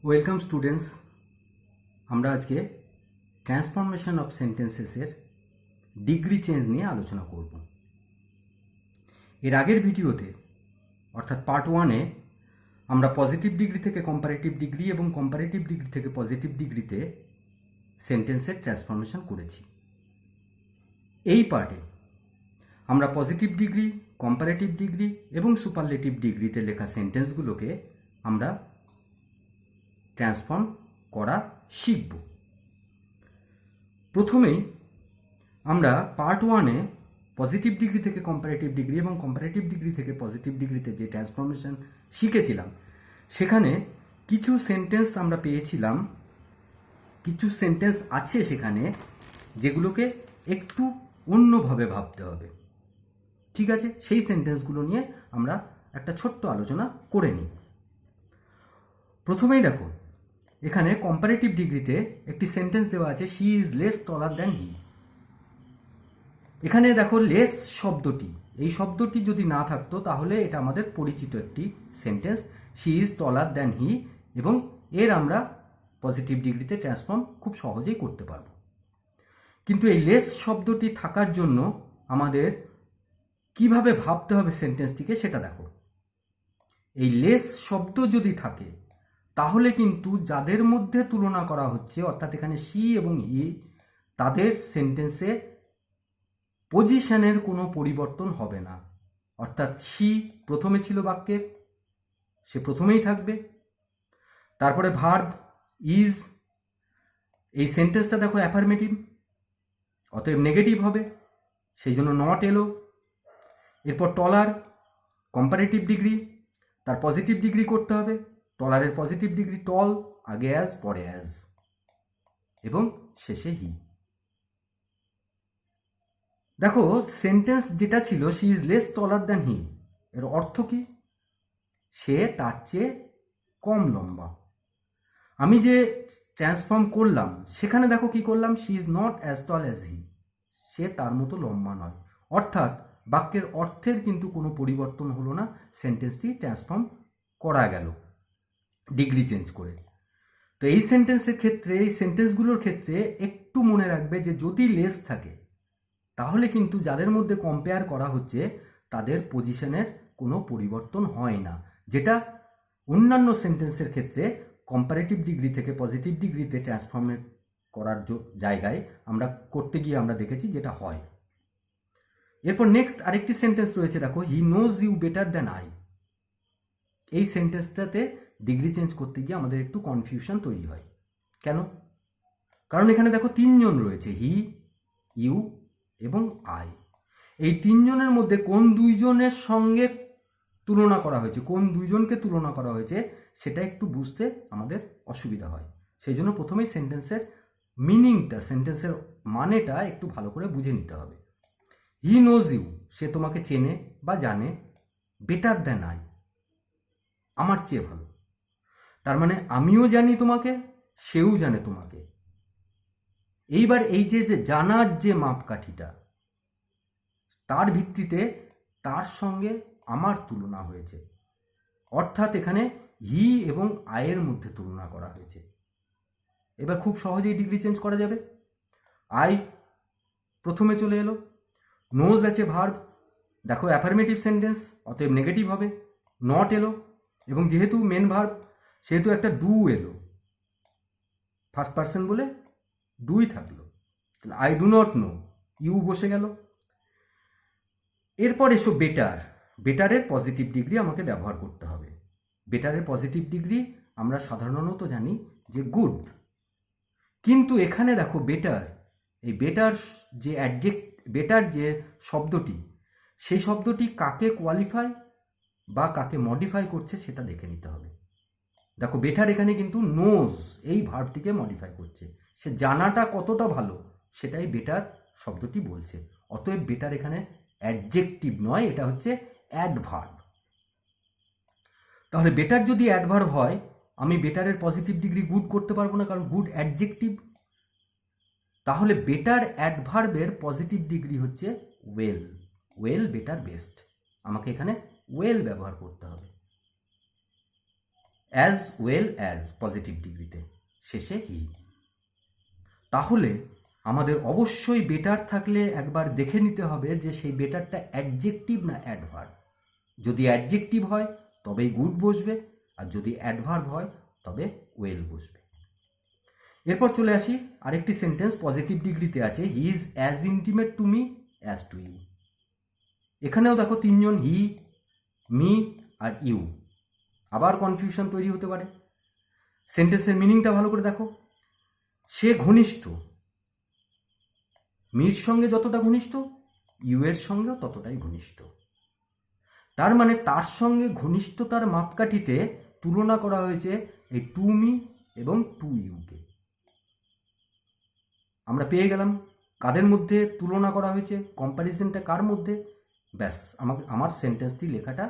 Welcome students. আমরা আজকে transformation of সেন্টেন্সেসের degree change নিয়ে আলোচনা করব। এর আগের ভিডিওতে অর্থাৎ পার্ট 1-এ আমরা পজিটিভ ডিগ্রি থেকে কম্পারেটিভ ডিগ্রি এবং কম্পারেটিভ ডিগ্রি থেকে পজিটিভ ডিগ্রিতে সেন্টেন্সের ট্রান্সফরমেশন করেছি। এই পার্টে আমরা পজিটিভ ডিগ্রি, কম্পারেটিভ ডিগ্রি এবং সুপারলেটিভ ডিগ্রিতে লেখা সেন্টেন্সগুলোকে আমরা ট্রান্সফর্ম করা শিখব। প্রথমেই আমরা পার্ট 1-এ পজিটিভ ডিগ্রি থেকে কম্পারেটিভ ডিগ্রি এবং কম্পারেটিভ ডিগ্রি থেকে পজিটিভ ডিগ্রিতে যে ট্রান্সফরমেশন শিখেছিলাম সেখানে কিছু সেন্টেন্স আমরা পেয়েছিলাম, কিছু সেন্টেন্স আছে সেখানে যেগুলোকে একটু অন্যভাবে ভাবতে হবে। ঠিক আছে, সেই সেন্টেন্সগুলো নিয়ে আমরা একটা ছোট্ট আলোচনা করে নিই। প্রথমেই দেখো, এখানে কম্পারেটিভ ডিগ্রিতে একটি সেন্টেন্স দেওয়া আছে, she is less taller than he. এখানে দেখো লেস শব্দটি, এই শব্দটি যদি না থাকতো তাহলে এটা আমাদের পরিচিত একটি sentence, she is taller than he, এবং এর আমরা পজিটিভ ডিগ্রিতে ট্রান্সফর্ম খুব সহজেই করতে পারবো। কিন্তু এই লেস শব্দটি থাকার জন্য আমাদের কিভাবে ভাবতে হবে সেন্টেন্সটিকে সেটা দেখো। এই লেস শব্দ যদি থাকে তাহলে কিন্তু যাদের মধ্যে তুলনা করা হচ্ছে, অর্থাৎ এখানে শি এবং হি, তাদের সেন্টেন্সে পজিশনের কোনো পরিবর্তন হবে না। অর্থাৎ শি প্রথমে ছিল বাক্যের, সে প্রথমেই থাকবে। তারপরে ভার্ব ইজ, এই সেন্টেন্সটা দেখো অ্যাফার্মেটিভ, অতএব নেগেটিভ হবে, সেই জন্য নট এলো। এরপর টলার, কম্পারেটিভ ডিগ্রি, তার পজিটিভ ডিগ্রি করতে হবে। টলারের পজিটিভ ডিগ্রি টল, আগে অ্যাজ পরে অ্যাজ, এবং শেষে হি। দেখো সেন্টেন্স যেটা ছিল she is less taller than he, এর অর্থ কি? সে তার চেয়ে কম লম্বা। আমি যে ট্রান্সফর্ম করলাম সেখানে দেখো কি করলাম, she is not as tall as he, সে তার মতো লম্বা নয়। অর্থাৎ বাক্যের অর্থের কিন্তু কোনো পরিবর্তন হলো না, সেন্টেন্সটি ট্রান্সফর্ম করা গেল ডিগ্রি চেঞ্জ করে। তো এই সেন্টেন্সের ক্ষেত্রে, এই সেন্টেন্সগুলোর ক্ষেত্রে একটু মনে রাখবে যে যদি লেস থাকে তাহলে কিন্তু যাদের মধ্যে কম্পেয়ার করা হচ্ছে তাদের পজিশনের কোনো পরিবর্তন হয় না, যেটা অন্যান্য সেন্টেন্সের ক্ষেত্রে কম্পারেটিভ ডিগ্রি থেকে পজিটিভ ডিগ্রিতে ট্রান্সফর্ম করার জায়গায় আমরা করতে গিয়ে আমরা দেখেছি যেটা হয়। এরপর নেক্সট আরেকটি সেন্টেন্স রয়েছে, দেখো he knows you better than I. এই সেন্টেন্সটাতে ডিগ্রি চেঞ্জ করতে গিয়ে আমাদের একটু কনফিউশন তৈরি হয়। কেন? কারণ এখানে দেখো তিনজন রয়েছে, হি, ইউ এবং আই। এই তিনজনের মধ্যে কোন দুইজনের সঙ্গে তুলনা করা হয়েছে, কোন দুইজনকে তুলনা করা হয়েছে সেটা একটু বুঝতে আমাদের অসুবিধা হয়। সেই জন্য প্রথমেই সেন্টেন্সের মিনিংটা, সেন্টেন্সের মানেটা একটু ভালো করে বুঝে নিতে হবে। হি নোজ ইউ, সে তোমাকে চেনে বা জানে, বেটার দ্যান আই, আমার চেয়ে ভালো। তার মানে আমিও জানি তোমাকে, সেও জানে তোমাকে। এইবার এই যে জানার যে মাপকাঠিটা, তার ভিত্তিতে তার সঙ্গে আমার তুলনা হয়েছে। অর্থাৎ এখানে হি এবং আয়ের মধ্যে তুলনা করা হয়েছে। এবার খুব সহজেই ডিগ্রি চেঞ্জ করা যাবে। আই প্রথমে চলে এলো, নোজ আছে ভার্ব, দেখো অ্যাফার্মেটিভ সেন্টেন্স, অতএব নেগেটিভ হবে। নট এলো, এবং যেহেতু মেন ভার্ব সেহেতু একটা ডু এলো, ফার্স্ট পার্সন বলে ডুই থাকলো। I do not know, you বসে গেল। এরপর এসো বেটার। বেটারের পজিটিভ ডিগ্রি আমাকে ব্যবহার করতে হবে। বেটারের পজিটিভ ডিগ্রি আমরা সাধারণত জানি যে গুড, কিন্তু এখানে দেখো বেটার, এই বেটার যে বেটার যে শব্দটি, সেই শব্দটি কাকে কোয়ালিফাই বা কাকে মডিফাই করছে সেটা দেখে নিতে হবে। দেখো বেটার এখানে কিন্তু নোজ এই ভার্বটিকে মডিফাই করছে, সে জানাটা কতটা ভালো সেটাই বেটার শব্দটি বলছে। অতএব বেটার এখানে অ্যাডজেক্টিভ নয়, এটা হচ্ছে অ্যাডভার্ব। তাহলে বেটার যদি অ্যাডভার্ব হয়, আমি বেটারের পজিটিভ ডিগ্রি গুড করতে পারবো না, কারণ গুড অ্যাডজেক্টিভ। তাহলে বেটার অ্যাডভার্বের পজিটিভ ডিগ্রি হচ্ছে ওয়েল। ওয়েল, বেটার, বেস্ট, আমাকে এখানে ওয়েল ব্যবহার করতে হবে। অ্যাজ ওয়েল অ্যাজ পজিটিভ ডিগ্রিতে, শেষে হি। তাহলে আমাদের অবশ্যই বেটার থাকলে একবার দেখে নিতে হবে যে সেই বেটারটা অ্যাডজেক্টিভ না অ্যাডভার্ব। যদি অ্যাডজেক্টিভ হয় তবেই গুড বসবে, আর যদি অ্যাডভার্ব হয় তবে ওয়েল বসবে। এরপর চলে আসি আরেকটি সেন্টেন্স পজিটিভ ডিগ্রিতে আছে, he is as intimate to me as to you. এখানেও দেখো তিনজন, হি, মি আর ইউ। আবার কনফিউশন তৈরি হতে পারে। সেন্টেন্সের মিনিংটা ভালো করে দেখো। সে ঘনিষ্ঠ, মির সঙ্গে যতটা ঘনিষ্ঠ ইউ এর সঙ্গেও ততটাই ঘনিষ্ঠ। তার মানে তার সঙ্গে ঘনিষ্ঠতার মাপকাঠিতে তুলনা করা হয়েছে এই টু মি এবং টু ইউকে। আমরা পেয়ে গেলাম কাদের মধ্যে তুলনা করা হয়েছে, কম্প্যারিজনটা কার মধ্যে। ব্যাস, আমার সেন্টেন্সটি লেখাটা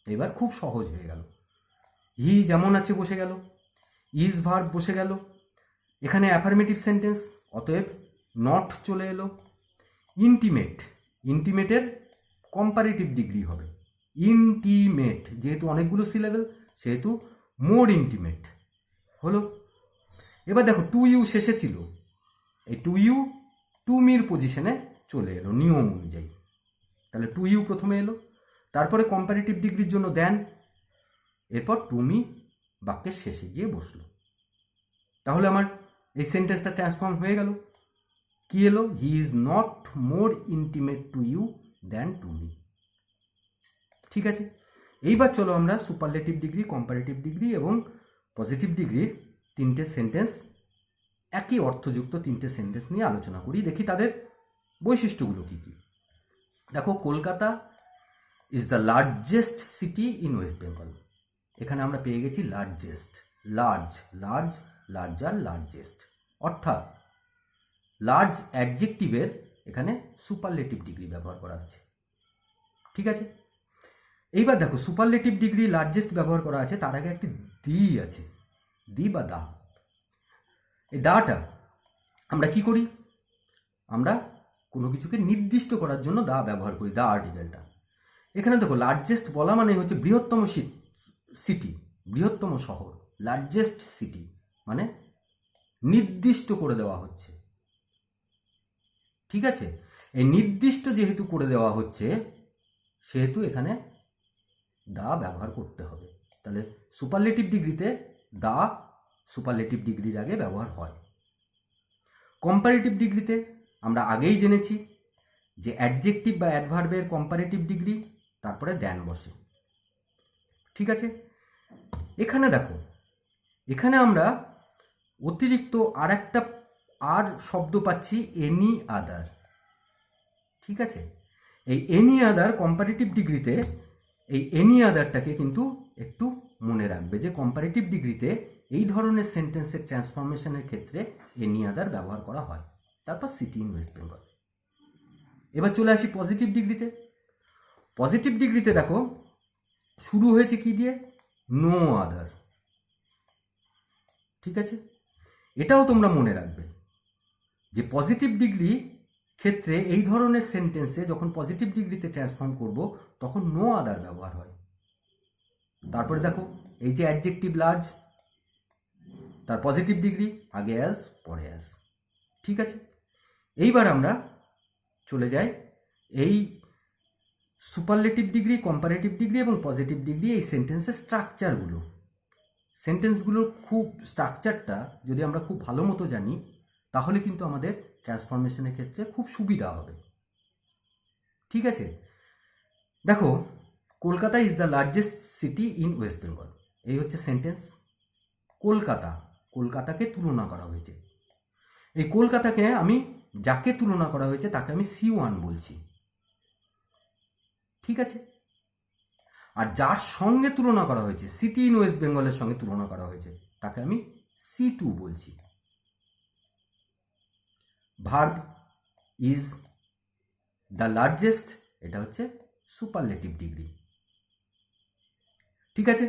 এবার খুব সহজ হয়ে গেল। হি যেমন আছে বসে গেল, ইজ ভার্ব বসে গেল, এখানে অ্যাফার্মেটিভ সেন্টেন্স, অতএব নট চলে এলো। ইন্টিমেট, ইন্টিমেটের কম্পারেটিভ ডিগ্রি হবে ইন্টিমেট, যেহেতু অনেকগুলো সিলেবেল সেহেতু মোর ইন্টিমেট হলো। এবার দেখো টু ইউ শেষে ছিল, এই টু ইউ টু মির পজিশনে চলে এলো নিয়ম অনুযায়ী। তাহলে টু ইউ প্রথমে এলো, তারপরে কম্পারেটিভ ডিগ্রির জন্য দেন, এরপর টু মি বাক্যের শেষে গিয়ে বসলো। তাহলে আমার এই সেন্টেন্সটা ট্রান্সফর্ম হয়ে গেল। কি এলো? He is not more intimate to you than to me. ঠিক আছে, এইবার চলো আমরা সুপারলেটিভ ডিগ্রি, কম্পারেটিভ ডিগ্রি এবং পজিটিভ ডিগ্রির তিনটে সেন্টেন্স, একই অর্থযুক্ত তিনটে সেন্টেন্স নিয়ে আলোচনা করি, দেখি তাদের বৈশিষ্ট্যগুলো কী কী। দেখো, Kolkata is the largest city in West Bengal. এখানে আমরা পেয়ে গেছি largest, large, large, larger, largest, অর্থাৎ লার্জ অ্যাডজেক্টিভের এখানে সুপারলেটিভ ডিগ্রি ব্যবহার করা আছে। ঠিক আছে, এইবার দেখো সুপারলেটিভ ডিগ্রি লার্জেস্ট ব্যবহার করা আছে, তার আগে একটি দি আছে, দি বা দা। এই দাটা আমরা কি করি? আমরা কোনো কিছুকে নির্দিষ্ট করার জন্য দা ব্যবহার করি, দা আর্টিকেলটা। এখানে দেখো লার্জেস্ট বলা মানে হচ্ছে বৃহত্তম সিটি, বৃহত্তম শহর। লার্জেস্ট সিটি মানে নির্দিষ্ট করে দেওয়া হচ্ছে। ঠিক আছে, এই নির্দিষ্ট যেহেতু করে দেওয়া হচ্ছে সেহেতু এখানে দা ব্যবহার করতে হবে। তাহলে সুপারলেটিভ ডিগ্রিতে দা সুপারলেটিভ ডিগ্রির আগে ব্যবহার হয়। কম্পারেটিভ ডিগ্রিতে আমরা আগেই জেনেছি যে অ্যাডজেক্টিভ বা অ্যাডভার্বের কম্পারেটিভ ডিগ্রি, তারপরে দ্যান বসে। ঠিক আছে, এখানে দেখো, এখানে আমরা অতিরিক্ত আর শব্দ পাচ্ছি, এনি আদার। ঠিক আছে, এই এনি আদার কম্পারেটিভ ডিগ্রিতে, এই এনি আদারটাকে কিন্তু একটু মনে রাখবে যে কম্পারেটিভ ডিগ্রিতে এই ধরনের সেন্টেন্সের ট্রান্সফরমেশনের ক্ষেত্রে এনি আদার ব্যবহার করা হয়। তারপর সিটি ইন ওয়েস্ট বেঙ্গল। এবার চলে আসি পজিটিভ ডিগ্রিতে। পজিটিভ ডিগ্রিতে দেখো শুরু হয়েছে কি দিয়ে? No other. ঠিক আছে, এটাও তোমরা মনে রাখবে যে পজিটিভ ডিগ্রি ক্ষেত্রে এই ধরনের সেন্টেন্সে যখন পজিটিভ ডিগ্রিতে ট্রান্সফর্ম করব তখন নো আদার ব্যবহার হয়। তারপরে দেখো এই যে অ্যাডজেক্টিভ লার্জ, তার পজিটিভ ডিগ্রি আগে অ্যাজ, পরে অ্যাজ। ঠিক আছে, এইবার আমরা চলে যাই এই সুপারলেটিভ ডিগ্রি, কম্পারেটিভ ডিগ্রি এবং পজিটিভ ডিগ্রি এই সেন্টেন্সের স্ট্রাকচারগুলো। সেন্টেন্সগুলোর খুব স্ট্রাকচারটা যদি আমরা খুব ভালো মতো জানি তাহলে কিন্তু আমাদের ট্রান্সফরমেশনের ক্ষেত্রে খুব সুবিধা হবে। ঠিক আছে, দেখো Kolkata is the largest city in West Bengal, এই হচ্ছে সেন্টেন্স। কলকাতাকে তুলনা করা হয়েছে। এই কলকাতাকে আমি যাকে তুলনা করা হয়েছে তাকে আমি C1 বলছি। ঠিক আছে, আর যার সঙ্গে তুলনা করা হয়েছে, সিটি ইন ওয়েস্ট বেঙ্গলের সঙ্গে তুলনা করা হয়েছে, তাকে আমি C2 বলছি। ভার্ব ইজ দ্য লার্জেস্ট, এটা হচ্ছে সুপারলেটিভ ডিগ্রি। ঠিক আছে,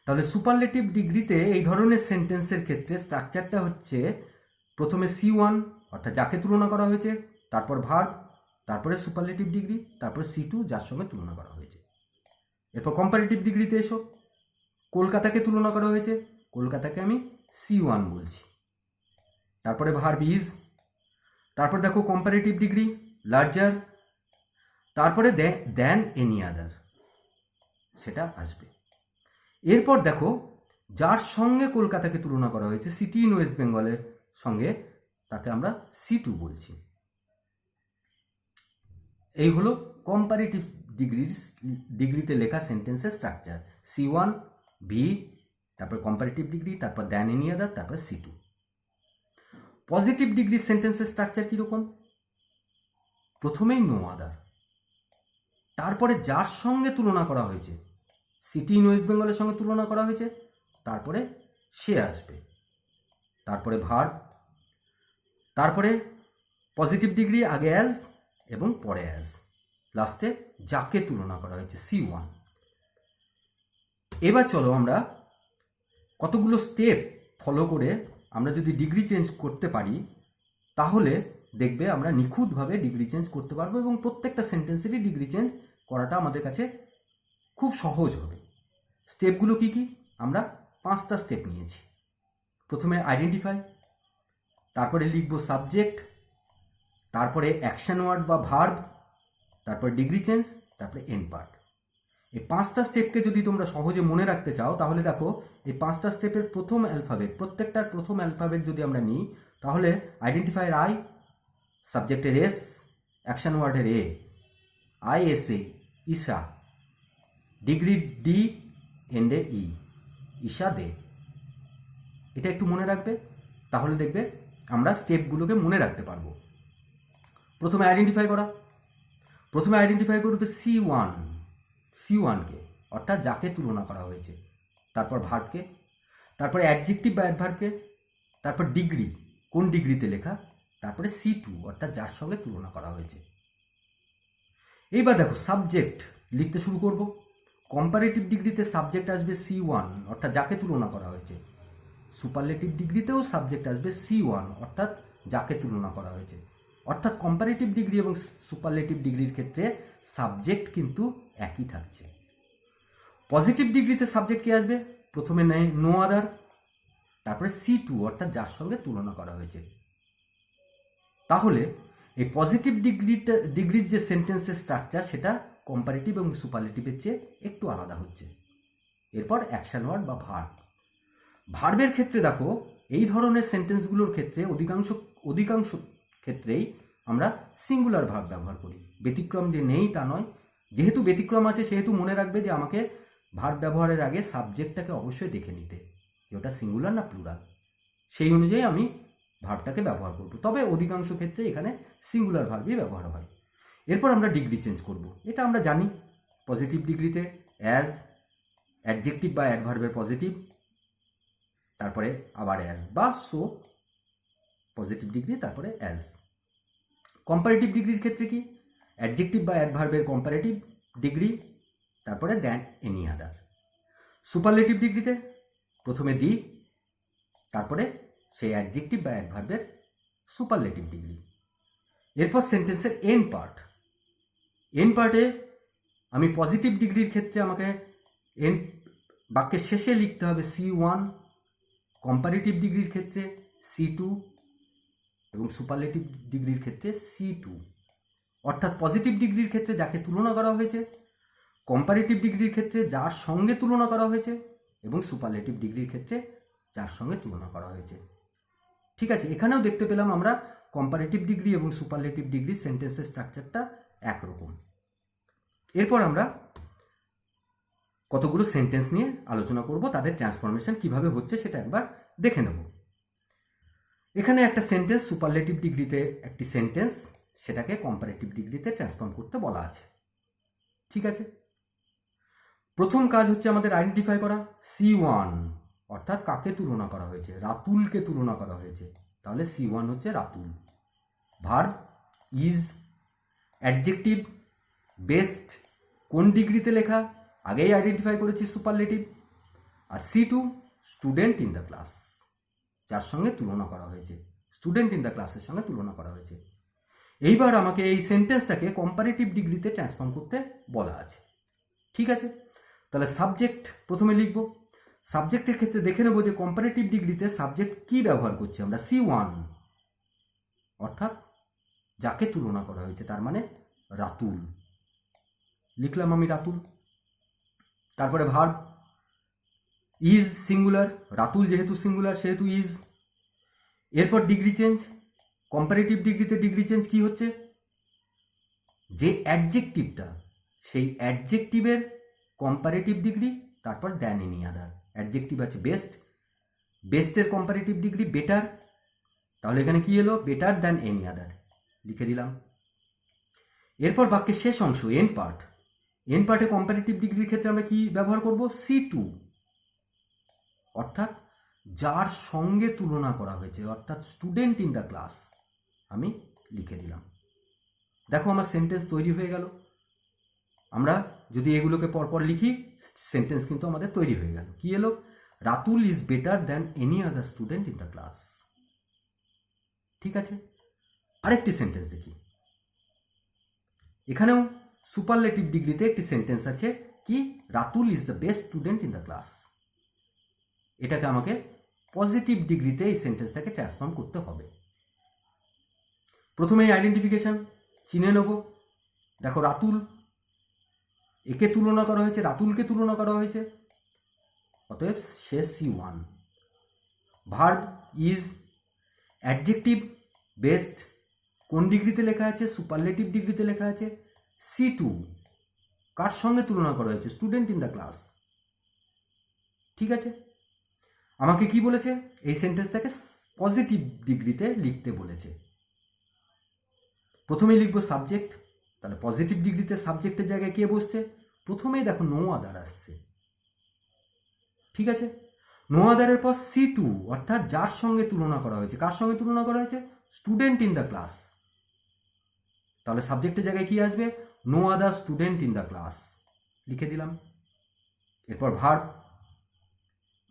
তাহলে সুপারলেটিভ ডিগ্রিতে এই ধরনের সেন্টেন্সের ক্ষেত্রে স্ট্রাকচারটা হচ্ছে প্রথমে C1 অর্থাৎ যাকে তুলনা করা হয়েছে, তারপর ভার্ব, তারপরে সুপারলেটিভ ডিগ্রি, তারপর C2 যার সঙ্গে তুলনা করা হয়েছে। এরপর কম্পারেটিভ ডিগ্রিতে এসো। কলকাতাকে তুলনা করা হয়েছে, কলকাতাকে আমি C1 বলছি। তারপরে ভার্ব ইজ, তারপর দেখো কম্পারেটিভ ডিগ্রি লার্জার, তারপরে দেন এনি আদার, সেটা আসবে। এরপর দেখো যার সঙ্গে কলকাতাকে তুলনা করা হয়েছে, সিটি ইন ওয়েস্ট বেঙ্গলের সঙ্গে, তাকে আমরা C2 বলছি। এই হলো কম্পারেটিভ ডিগ্রিতে লেখা সেন্টেন্সের স্ট্রাকচার। C1, V, তারপর কম্পারেটিভ ডিগ্রি, তারপর দেন এনি আদার, তারপর C2। পজিটিভ ডিগ্রি সেন্টেন্সের স্ট্রাকচার কীরকম? প্রথমেই নো আদার, তারপরে যার সঙ্গে তুলনা করা হয়েছে, সিটি ইন ওয়েস্ট বেঙ্গলের সঙ্গে তুলনা করা হয়েছে, তারপরে সে আসবে, তারপরে ভার্ব, তারপরে পজিটিভ ডিগ্রি আগে অ্যাজ এবং পরে অ্যাজ, লাস্টে যাকে তুলনা করা হয়েছে C1। এবার চলো আমরা কতগুলো স্টেপ ফলো করে আমরা যদি ডিগ্রি চেঞ্জ করতে পারি, তাহলে দেখবে আমরা নিখুঁতভাবে ডিগ্রি চেঞ্জ করতে পারবো এবং প্রত্যেকটা সেন্টেন্সেরই ডিগ্রি চেঞ্জ করাটা আমাদের কাছে খুব সহজ হবে। স্টেপগুলো কি কি? আমরা 5টা স্টেপ নিয়েছি। প্রথমে আইডেন্টিফাই, তারপরে লিখব সাবজেক্ট, তারপরে অ্যাকশন ওয়ার্ড বা ভার্ব, তারপরে ডিগ্রি চেঞ্জ, তারপরে এন্ড পার্ট। এই 5টা স্টেপকে যদি তোমরা সহজে মনে রাখতে চাও, তাহলে দেখো এই 5টা স্টেপের প্রথম অ্যালফাবেট, প্রত্যেকটার প্রথম অ্যালফাবেট যদি আমরা নিই, তাহলে আইডেন্টিফাইয়ের আই, সাবজেক্টের এস, অ্যাকশন ওয়ার্ডের এ, ISA ঈশা, ডিগ্রি ডি, এন্ডের ই, ঈশা দে। এটা একটু মনে রাখবে, তাহলে দেখবে আমরা স্টেপগুলোকে মনে রাখতে পারবো। প্রথমে আইডেন্টিফাই করা, প্রথমে আইডেন্টিফাই করবে C1কে, অর্থাৎ যাকে তুলনা করা হয়েছে, তারপর ভার্বকে, তারপরে অ্যাডজেক্টিভ বা অ্যাডভার্বকে, তারপর ডিগ্রি, কোন ডিগ্রিতে লেখা, তারপরে C2 অর্থাৎ যার সঙ্গে তুলনা করা হয়েছে। এইবার দেখো সাবজেক্ট লিখতে শুরু করব। কম্পারেটিভ ডিগ্রিতে সাবজেক্ট আসবে C1 অর্থাৎ যাকে তুলনা করা হয়েছে, সুপারলেটিভ ডিগ্রিতেও সাবজেক্ট আসবে C1 অর্থাৎ যাকে তুলনা করা হয়েছে। অর্থাৎ কম্পারেটিভ ডিগ্রি এবং সুপারলেটিভ ডিগ্রির ক্ষেত্রে সাবজেক্ট কিন্তু একই থাকছে। পজিটিভ ডিগ্রিতে সাবজেক্ট কি আসবে? প্রথমে নো আদার, তারপরে C2 অর্থাৎ যার সঙ্গে তুলনা করা হয়েছে। তাহলে এই পজিটিভ ডিগ্রির যে সেন্টেন্সের স্ট্রাকচার, সেটা কম্পারেটিভ এবং সুপারলেটিভের চেয়ে একটু আলাদা হচ্ছে। এরপর অ্যাকশন ওয়ার্ড বা ভার্ব। ভার্বের ক্ষেত্রে দেখো এই ধরনের সেন্টেন্সগুলোর ক্ষেত্রে অধিকাংশ ক্ষেত্রেই আমরা সিঙ্গুলার ভার্ব ব্যবহার করি। ব্যতিক্রম যে নেই তা নয়, যেহেতু ব্যতিক্রম আছে সেহেতু মনে রাখবে যে আমাকে ভার্ব ব্যবহারের আগে সাবজেক্টটাকে অবশ্যই দেখে নিতে, যে ওটা সিঙ্গুলার না প্লুরাল, সেই অনুযায়ী আমি ভার্বটাকে ব্যবহার করব। তবে অধিকাংশ ক্ষেত্রে এখানে সিঙ্গুলার ভার্বই ব্যবহার হয়। এরপর আমরা ডিগ্রি চেঞ্জ করব, এটা আমরা জানি। পজিটিভ ডিগ্রিতে অ্যাজ, অ্যাডজেক্টিভ বা অ্যাডভার্বের পজিটিভ, তারপরে আবার অ্যাজ বা সো, পজিটিভ ডিগ্রি, তারপরে অ্যাজ। কম্পারেটিভ ডিগ্রির ক্ষেত্রে কি? অ্যাডজেক্টিভ বা অ্যাডভার্বের কম্পারেটিভ ডিগ্রি, তারপরে দেন এনি আদার। সুপারলেটিভ ডিগ্রিতে প্রথমে দি, তারপরে সেই অ্যাডজেক্টিভ বা অ্যাডভার্বের সুপারলেটিভ ডিগ্রি। এরপর সেন্টেন্সের এন্ড পার্ট। এন্ড পার্টে আমি পজিটিভ ডিগ্রির ক্ষেত্রে আমাকে এন্ড বাক্যের শেষে লিখতে হবে C1, কম্পারেটিভ ডিগ্রির ক্ষেত্রে C2 এবং সুপারলেটিভ ডিগ্রির ক্ষেত্রে C2। অর্থাৎ পজিটিভ ডিগ্রির ক্ষেত্রে যাকে তুলনা করা হয়েছে, কম্পারেটিভ ডিগ্রির ক্ষেত্রে যার সঙ্গে তুলনা করা হয়েছে এবং সুপারলেটিভ ডিগ্রির ক্ষেত্রে যার সঙ্গে তুলনা করা হয়েছে। ঠিক আছে, এখানেও দেখতে পেলাম আমরা কম্পারেটিভ ডিগ্রি এবং সুপারলেটিভ ডিগ্রি সেন্টেন্সের স্ট্রাকচারটা একরকম। এরপর আমরা কতগুলো সেন্টেন্স নিয়ে আলোচনা করব, তাদের ট্রান্সফরমেশন কিভাবে হচ্ছে সেটা একবার দেখে নেব। এখানে একটা সেন্টেন্স সুপারলেটিভ ডিগ্রিতে একটি সেন্টেন্স, সেটাকে কম্পারেটিভ ডিগ্রিতে ট্রান্সফর্ম করতে বলা আছে। ঠিক আছে, প্রথম কাজ হচ্ছে আমাদের আইডেন্টিফাই করা। C1 অর্থাৎ কাকে তুলনা করা হয়েছে? রাতুলকে তুলনা করা হয়েছে, তাহলে C1 হচ্ছে Ratul. Verb is, adjective best, কোন ডিগ্রিতে লেখা? আগেই আইডেন্টিফাই করেছি সুপারলেটিভ। আর C2 student in the class, যার সঙ্গে তুলনা করা হয়েছে, স্টুডেন্ট ইন দ্য ক্লাসের সঙ্গে তুলনা করা হয়েছে। এইবার আমাকে এই সেন্টেন্সটাকে কম্পারেটিভ ডিগ্রিতে ট্রান্সফর্ম করতে বলা আছে। ঠিক আছে, তাহলে সাবজেক্ট প্রথমে লিখব। সাবজেক্টের ক্ষেত্রে দেখে নেব যে কম্পারেটিভ ডিগ্রিতে সাবজেক্ট কি ব্যবহার করছি আমরা, C1, অর্থাৎ যাকে তুলনা করা হয়েছে, তার মানে রাতুল। লিখলাম আমি রাতুল। তারপরে ভার্ব, ইজ সিঙ্গুলার, রাতুল যেহেতু সিঙ্গুলার সেহেতু ইজ। এরপর ডিগ্রি চেঞ্জ, কম্পারেটিভ ডিগ্রিতে ডিগ্রি চেঞ্জ কি হচ্ছে, যে অ্যাডজেক্টিভটা সেই অ্যাডজেক্টিভের কম্পারেটিভ ডিগ্রি, তারপর দ্যান এনি আদার। অ্যাডজেক্টিভ আছে বেস্ট, বেস্টের কম্পারেটিভ ডিগ্রি বেটার, তাহলে এখানে কি এলো, বেটার দ্যান এনি আদার, লিখে দিলাম। এরপর বাক্যের শেষ অংশ এন্ড পার্ট, এন্ড পার্টে কম্পারেটিভ ডিগ্রির ক্ষেত্রে আমরা কি ব্যবহার করব, C2, অর্থাৎ যার সঙ্গে তুলনা করা হয়েছে, অর্থাৎ স্টুডেন্ট ইন দ্য ক্লাস, আমি লিখে দিলাম। দেখো আমার সেন্টেন্স তৈরি হয়ে গেল। আমরা যদি এগুলোকে পরপর লিখি সেন্টেন্স কিন্তু আমাদের তৈরি হয়ে গেল। কি এলো, Ratul is better than any other student in the class. ঠিক আছে, আরেকটি সেন্টেন্স দেখি। এখানেও সুপারলেটিভ ডিগ্রিতে একটি সেন্টেন্স আছে কি, Ratul is the best student in the class. এটাকে আমাকে পজিটিভ ডিগ্রিতে এই সেন্টেন্সটাকে ট্রান্সফর্ম করতে হবে। প্রথমেই আইডেন্টিফিকেশন চিনে নেব। দেখো রাতুল, একে তুলনা করা হয়েছে, রাতুলকে তুলনা করা হয়েছে, অতএব সে C1। Verb is, adjective best কোন ডিগ্রিতে লেখা আছে, সুপারলেটিভ ডিগ্রিতে লেখা আছে, C2। কার সঙ্গে তুলনা করা হয়েছে, স্টুডেন্ট ইন দ্য ক্লাস। ঠিক আছে, আমাকে কি বলেছে, এই সেন্টেন্সটাকে পজিটিভ ডিগ্রিতে লিখতে বলেছে। প্রথমেই লিখবো সাবজেক্ট, তাহলে পজিটিভ ডিগ্রিতে সাবজেক্টের জায়গায় কে বসছে, প্রথমেই দেখো নো আদার আসছে। ঠিক আছে, নো আদারের পর C2, অর্থাৎ যার সঙ্গে তুলনা করা হয়েছে, কার সঙ্গে তুলনা করা হয়েছে, স্টুডেন্ট ইন দ্য ক্লাস। তাহলে সাবজেক্টের জায়গায় কি আসবে, no other student in the class, লিখে দিলাম। এরপর ভার্ব,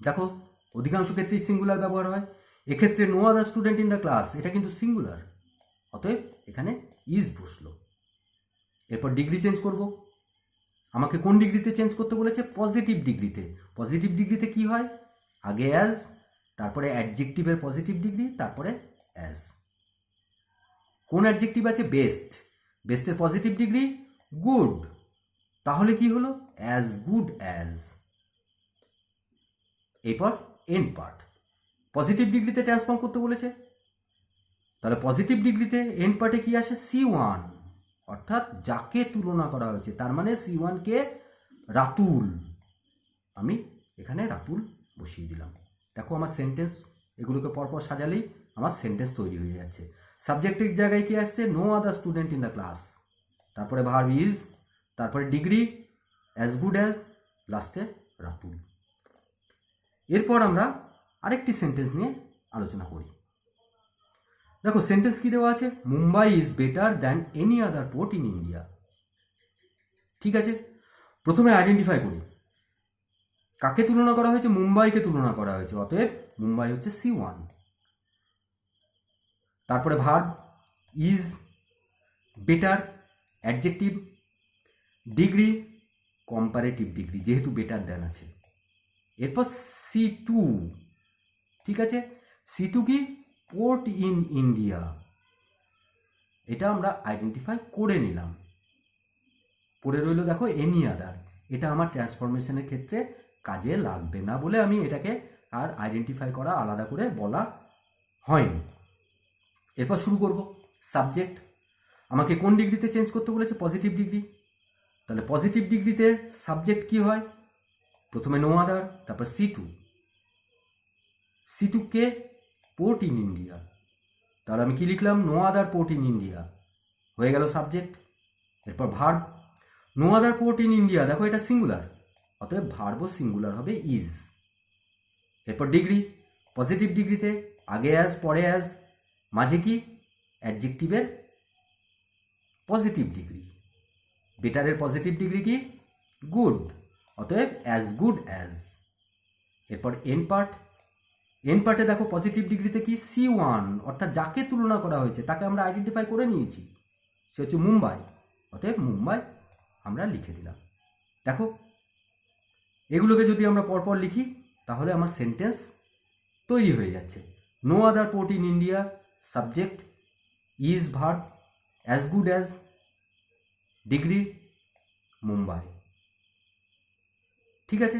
দেখো অধিকাংশ ক্ষেত্রেই সিঙ্গুলার ব্যবহার হয়, এক্ষেত্রে no other student in the class, এটা কিন্তু সিঙ্গুলার, অতএব এখানে ইজ বসলো। এরপর ডিগ্রি চেঞ্জ করব। আমাকে কোন ডিগ্রিতে চেঞ্জ করতে বলেছে, পজিটিভ ডিগ্রিতে। পজিটিভ ডিগ্রিতে কি হয়, আগে অ্যাজ, তারপরে অ্যাডজেক্টিভের পজিটিভ ডিগ্রি, তারপরে অ্যাজ। কোন অ্যাডজেক্টিভ আছে, বেস্ট, বেস্টের পজিটিভ ডিগ্রি গুড, তাহলে কি হলো, অ্যাজ গুড অ্যাজ। এরপর এন্ড পার্ট, পজিটিভ ডিগ্রিতে ট্রান্সফর্ম করতে বলেছে, তাহলে পজিটিভ ডিগ্রিতে এন্ড পার্টে কি আসে, C1, অর্থাৎ যাকে তুলনা করা হয়েছে, তার মানে C1 কে রাতুল, আমি এখানে রাতুল বসিয়ে দিলাম। দেখো আমার সেন্টেন্স, এগুলোকে পরপর সাজালেই আমার সেন্টেন্স তৈরি হয়ে যাচ্ছে। সাবজেক্টের জায়গায় কি আসছে, no other student in the class, তারপরে ভার্ব ইজ, তারপরে ডিগ্রি অ্যাজ গুড অ্যাজ, লাস্টে রাতুল। এরপর আমরা আরেকটি সেন্টেন্স নিয়ে আলোচনা করি। দেখো সেন্টেন্স কি দেওয়া আছে, Mumbai is better than any other port in India. ঠিক আছে, প্রথমে আইডেন্টিফাই করি কাকে তুলনা করা হয়েছে, মুম্বাইকে তুলনা করা হয়েছে, অতএব মুম্বাই হচ্ছে C1। তারপরে verb is, better adjective, degree comparative degree যেহেতু বেটার দ্যান আছে। এরপর C2, ঠিক আছে, C2 কি, পোর্ট ইন ইন্ডিয়া, এটা আমরা আইডেন্টিফাই করে নিলাম। পড়ে রইল দেখো এনি আদার, এটা আমার ট্রান্সফরমেশনের ক্ষেত্রে কাজে লাগবে না বলে আমি এটাকে আর আইডেন্টিফাই করা আলাদা করে বলা হয়নি। এরপর শুরু করব। সাবজেক্ট, আমাকে কোন ডিগ্রিতে চেঞ্জ করতে বলেছে, পজিটিভ ডিগ্রি, তাহলে পজিটিভ ডিগ্রিতে সাবজেক্ট কি হয়, প্রথমে নো আদার, তারপর C2, C2 K, port in India, তাহলে আমি কি লিখলাম, no other port in India, হয়ে গেল সাবজেক্ট। এরপর verb, no other port in India, দেখো এটা সিঙ্গুলার, অতএব ভার্বও সিঙ্গুলার হবে ইজ। এরপর ডিগ্রি, পজিটিভ ডিগ্রিতে আগে অ্যাজ, পরে অ্যাজ, মাঝে কি, অ্যাডজেক্টিভের পজিটিভ ডিগ্রি, বেটারের পজিটিভ ডিগ্রি কি, গুড, অতএব অ্যাজ গুড অ্যাজ। এরপর এন্ড পার্ট, এন্ড পার্টে দেখো পজিটিভ ডিগ্রিতে কি, C1, অর্থাৎ যাকে তুলনা করা হয়েছে তাকে আমরা আইডেন্টিফাই করে নিয়েছি, সে হচ্ছে মুম্বাই, অতএব মুম্বাই আমরা লিখে দিলাম। দেখো এগুলোকে যদি আমরা পরপর লিখি তাহলে আমার সেন্টেন্স তৈরি হয়ে যাচ্ছে। No other port in India, subject is verb, as good as, degree Mumbai. ঠিক আছে,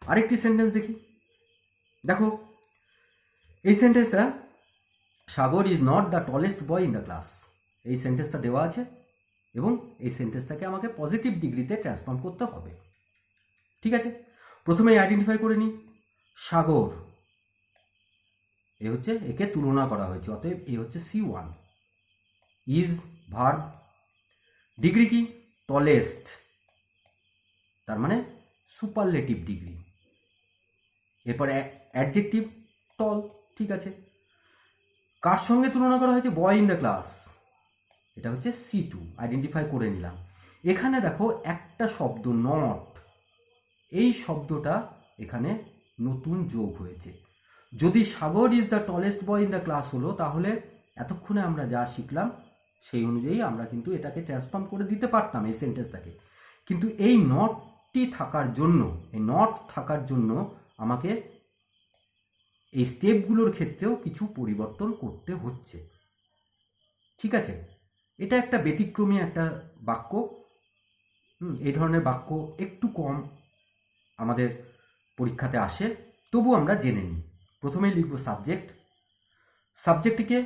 আরেকটি সেন্টেন্স দেখি। দেখো এই সেন্টেন্সটা, Sagar is not the tallest boy in the class, এই সেন্টেন্সটা দেওয়া আছে এবং এই সেন্টেন্সটাকে আমাকে পজিটিভ ডিগ্রিতে ট্রান্সফর্ম করতে হবে। ঠিক আছে, প্রথমে আইডেন্টিফাই করে নিই। সাগর এ হচ্ছে, একে তুলনা করা হয়েছে, অতএব এ হচ্ছে C1। ইজ ভার্ব, ডিগ্রি কি টলেস্ট, তার মানে সুপারলেটিভ ডিগ্রি। এরপরে অ্যাডজেক্টিভ টল। ঠিক আছে, কার সঙ্গে তুলনা করা হয়েছে? বয় ইন দ্য ক্লাস, এটা হচ্ছে C2, আইডেন্টিফাই করে নিলাম। এখানে দেখো একটা শব্দ নট, এই শব্দটা এখানে নতুন যোগ হয়েছে। যদি Sagar is the tallest boy in the class হলো, তাহলে এতক্ষণে আমরা যা শিখলাম সেই অনুযায়ী আমরা কিন্তু এটাকে ট্রান্সফর্ম করে দিতে পারতাম এই সেন্টেন্সটাকে। কিন্তু এই নটটি থাকার জন্য, এই নট থাকার জন্য আমাকে এই স্টেপগুলোর ক্ষেত্রেও কিছু পরিবর্তন করতে হচ্ছে। ঠিক আছে, এটা একটা ব্যতিক্রমী একটা বাক্য। এই ধরনের বাক্য একটু কম আমাদের পরীক্ষাতে আসে, তবু আমরা জেনে নিই। প্রথমেই লিখব সাবজেক্ট। সাবজেক্টটিকে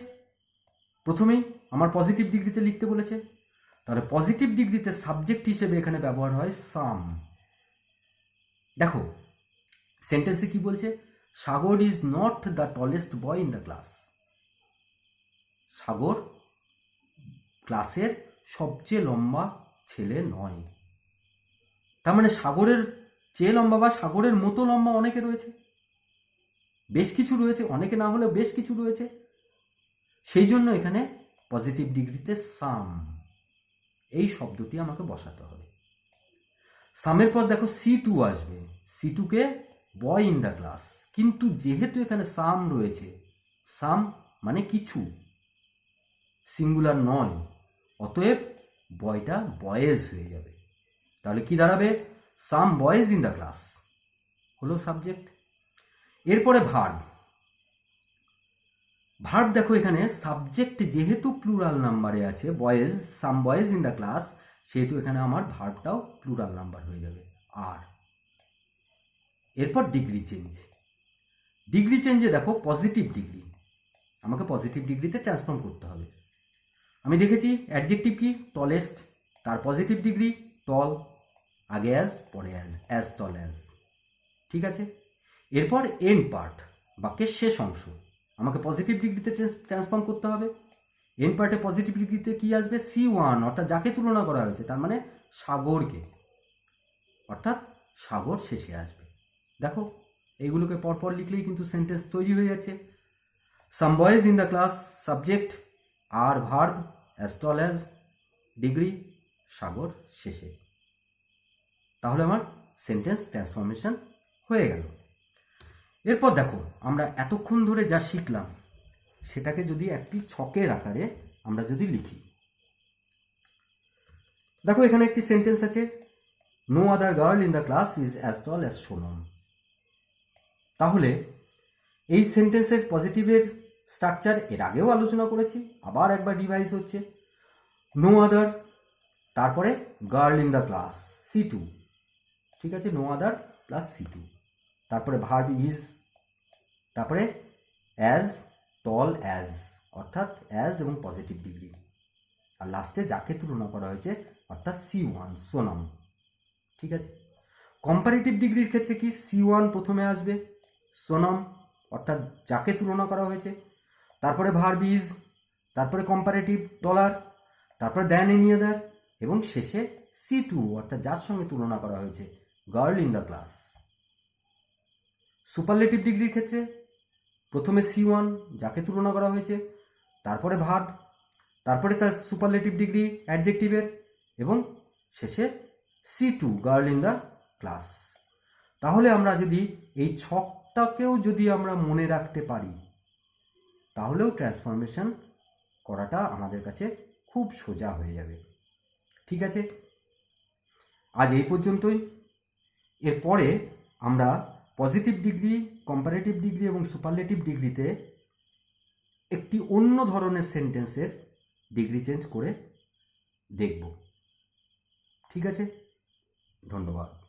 প্রথমেই আমার পজিটিভ ডিগ্রিতে লিখতে বলেছে, তাহলে পজিটিভ ডিগ্রিতে সাবজেক্ট হিসেবে এখানে ব্যবহার হয় সাম। দেখো সেন্টেন্সে কি বলছে? Sagar is not the tallest boy in the class. Sagar ক্লাসের সবচেয়ে লম্বা ছেলে নয়। তার মানে সাগরের চেয়ে লম্বা বা সাগরের মতো লম্বা অনেকে রয়েছে, বেশ কিছু রয়েছে, অনেকে না হলেও বেশ কিছু রয়েছে। সেই জন্য এখানে পজিটিভ ডিগ্রিতে সাম, এই শব্দটি আমাকে বসাতে হবে। সামের পর দেখো C2 আসবে। C2কে বয় ইন দ্য ক্লাস, কিন্তু যেহেতু এখানে সাম রয়েছে, সাম মানে কিছু, সিঙ্গুলার নয়, অতএব বয়টা বয়েজ হয়ে যাবে। তাহলে কি দাঁড়াবে? সাম বয়েজ ইন দ্য ক্লাস হলো সাবজেক্ট। এরপরে ভার্ব। ভার্ব দেখো এখানে সাবজেক্ট যেহেতু প্লুরাল নাম্বারে আছে, boys, some boys in the class, সেহেতু এখানে আমার ভার্বটাও প্লুরাল নাম্বার হয়ে যাবে আর। এরপর ডিগ্রি চেঞ্জ। ডিগ্রি চেঞ্জে দেখো পজিটিভ ডিগ্রি, আমাকে পজিটিভ ডিগ্রিতে ট্রান্সফর্ম করতে হবে। আমি দেখেছি অ্যাডজেক্টিভ কি টলেস্ট, তার পজিটিভ ডিগ্রি টল, আগে অ্যাজ পরে অ্যাজ টল অ্যাজ। ঠিক আছে, এরপর এন্ড পার্ট, বাক্যের শেষ অংশ আমাকে পজিটিভ ডিগ্রিতে ট্রান্সফর্ম করতে হবে। এন্ড পার্টে পজিটিভ ডিগ্রিতে কি আসবে? C1, অর্থাৎ যাকে তুলনা করা হয়েছে, তার মানে সাগরকে, অর্থাৎ সাগর শেষে আসবে। দেখো এইগুলোকে পরপর লিখলেই কিন্তু সেন্টেন্স তৈরি হয়ে যাচ্ছে। Some boys in the class, subject, আর verb, as tall as, degree, Sagar শেষে। তাহলে আমার সেন্টেন্স ট্রান্সফরমেশন হয়ে গেল। এরপর দেখো আমরা এতক্ষণ ধরে যা শিখলাম সেটাকে যদি একটি ছকের আকারে আমরা যদি লিখি। দেখো এখানে একটি সেন্টেন্স আছে, no other girl in the class is as tall as Sonam. তাহলে এই সেন্টেন্সের পজিটিভের স্ট্রাকচার এর আগেও আলোচনা করেছি, আবার একবার রিভাইজ হচ্ছে। নো আদার, তারপরে girl in the class C2, ঠিক আছে, নো আদার প্লাস C2, তারপরে ভার্ব ইজ, তারপরে অ্যাজ টল অ্যাজ, অর্থাৎ অ্যাজ এবং পজিটিভ ডিগ্রি, আর লাস্টে যাকে তুলনা করা হয়েছে অর্থাৎ C1 সোনম। ঠিক আছে, কম্পারেটিভ ডিগ্রির ক্ষেত্রে কি C1 প্রথমে আসবে, সোনম অর্থাৎ যাকে তুলনা করা হয়েছে, তারপরে ভার্ব ইজ, তারপরে কম্পারেটিভ ডলার, তারপরে দ্যান এনি আদার, এবং শেষে C2 অর্থাৎ যার সঙ্গে তুলনা করা হয়েছে, girl in the class. Superlative ডিগ্রির ক্ষেত্রে প্রথমে C1 যাকে তুলনা করা হয়েছে, তারপরে ভার্ব, তারপরে তার সুপারলেটিভ ডিগ্রি অ্যাডজেক্টিভের, এবং শেষে C2 girl in the class. তাহলে আমরা যদি এই ছকটাকেও যদি আমরা মনে রাখতে পারি, তাহলেও ট্রান্সফরমেশন করাটা আমাদের কাছে খুব সোজা হয়ে যাবে। ঠিক আছে, আজ এই পর্যন্তই। এরপরে আমরা পজিটিভ ডিগ্রি, কম্পারেটিভ ডিগ্রি এবং সুপারলেটিভ ডিগ্রিতে একটি অন্য ধরনের সেন্টেন্সের ডিগ্রি চেঞ্জ করে দেখব। ঠিক আছে, ধন্যবাদ।